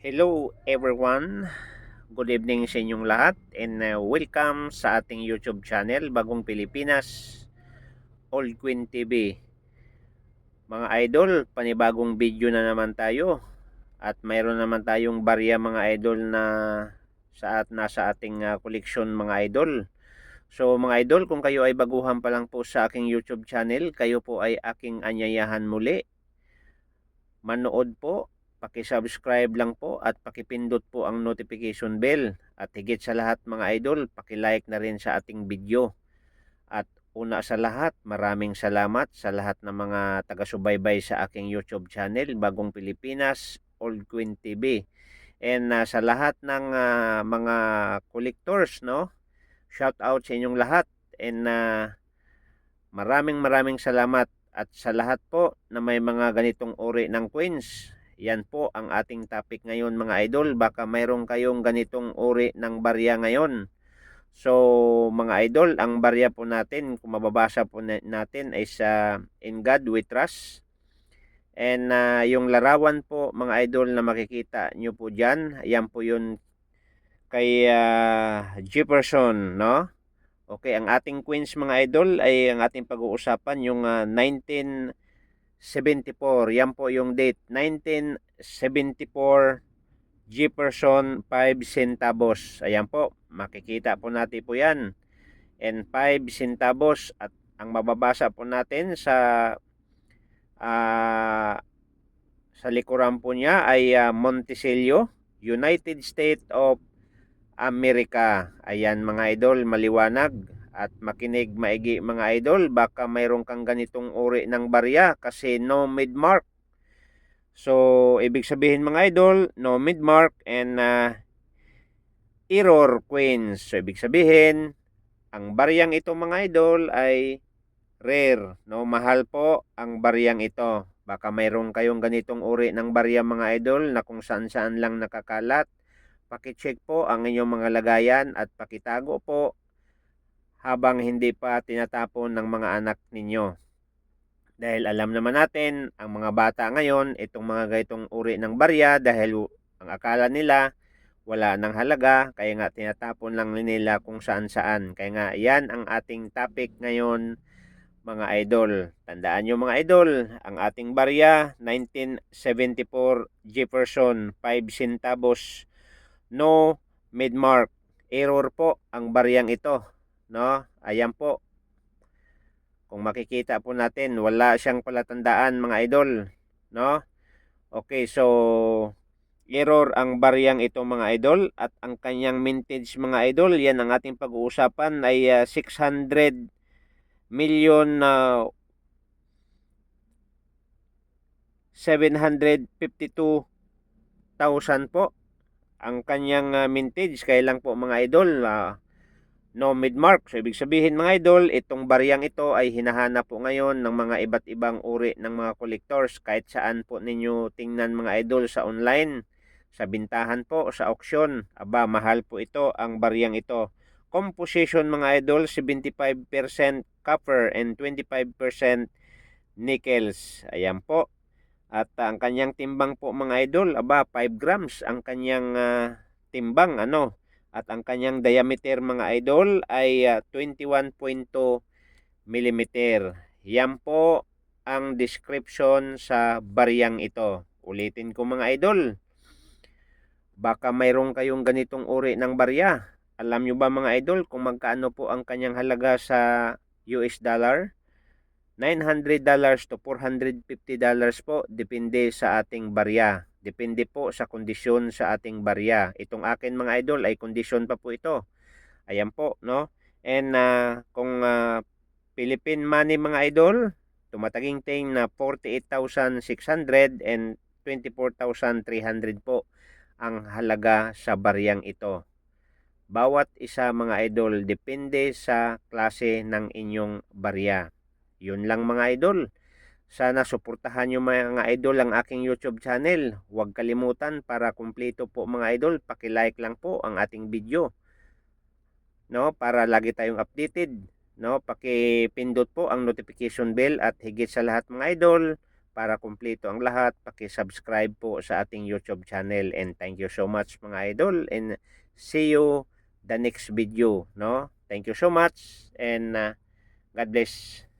Hello everyone, good evening sa inyong lahat and welcome sa ating YouTube channel Bagong Pilipinas, Old Queen TV. Mga idol, panibagong video na naman tayo at mayroon naman tayong barya mga idol na nasa ating koleksyon mga idol. So mga idol, kung kayo ay baguhan pa lang po sa aking YouTube channel, kayo po ay aking anyayahan muli. Manood po, paki-subscribe lang po at pakipindot po ang notification bell. At higit sa lahat mga idol, paki-like na rin sa ating video. At una sa lahat, maraming salamat sa lahat ng mga taga-subaybay sa aking YouTube channel, Bagong Pilipinas, Old Queen TV. And sa lahat ng mga collectors, no? Shout out sa inyong lahat. And maraming salamat. At sa lahat po na may mga ganitong uri ng coins, yan po ang ating topic ngayon mga idol. Baka mayroon kayong ganitong uri ng barya ngayon. So mga idol, ang barya po natin, kung mababasa po natin ay sa In God We Trust. And yung larawan po mga idol na makikita nyo po dyan, yan po yun kay Jefferson, no? Okay, ang ating queens mga idol ay ang ating pag-uusapan yung 1974. Yan po yung date, 1974, Jefferson 5 centavos. Ayan po, makikita po natin po yan. And 5 centavos at ang mababasa po natin sa likuran po niya ay Monticello, United States of Amerika. Ayan mga idol, maliwanag at makinig maigi mga idol. Baka mayroon kang ganitong uri ng barya kasi no mid-mark. So ibig sabihin mga idol, no mid-mark and error queens. So ibig sabihin, ang baryang ito mga idol ay rare. No, mahal po ang baryang ito. Baka mayroon kayong ganitong uri ng barya mga idol na kung saan-saan lang nakakalat. Paki-check po ang inyong mga lagayan at pakitago po habang hindi pa tinatapon ng mga anak ninyo. Dahil alam naman natin, ang mga bata ngayon, itong mga ganitong uri ng barya dahil ang akala nila wala nang halaga, kaya nga tinatapon lang nila kung saan-saan. Kaya nga yan ang ating topic ngayon mga idol. Tandaan nyo mga idol, ang ating barya 1974 Jefferson 5 centavos. No mid-mark. Error po ang baryang ito. No? Ayan po. Kung makikita po natin, wala siyang palatandaan mga idol. No? Okay, so error ang baryang ito mga idol at ang kanyang mintage mga idol, yan ang ating pag-uusapan ay 600 million 752,000 po ang kanyang mintage. Kaya lang po mga idol, no mid-mark. So ibig sabihin mga idol, itong baryang ito ay hinahanap po ngayon ng mga iba't ibang uri ng mga collectors. Kahit saan po ninyo tingnan mga idol, sa online, sa bintahan po, sa auction, aba mahal po ito ang baryang ito. Composition mga idol, 75% copper and 25% nickels. Ayan po. At ang kanyang timbang po mga idol, aba 5 grams ang kanyang timbang ano. At ang kanyang diameter mga idol ay 21.2 millimeter. Yan po ang description sa baryang ito. Ulitin ko mga idol, baka mayroon kayong ganitong uri ng barya. Alam nyo ba mga idol kung magkano po ang kanyang halaga sa US dollar? $900 to $450 po, depende sa ating barya. Depende po sa kondisyon sa ating barya. Itong akin mga idol ay kondisyon pa po ito. Ayan po, no? And kung Philippine money mga idol, tumataging-ting na 48,600 and 24,300 po ang halaga sa baryang ito. Bawat isa mga idol, depende sa klase ng inyong barya. Yun lang mga idol. Sana suportahan nyo mga idol ang aking YouTube channel. Huwag kalimutan para kumpleto po mga idol, paki-like lang po ang ating video. No, para lagi tayong updated. No, paki-pindot po ang notification bell at higit sa lahat mga idol, para kumpleto ang lahat, paki-subscribe po sa ating YouTube channel. And thank you so much mga idol, and see you the next video, no? Thank you so much, and God bless.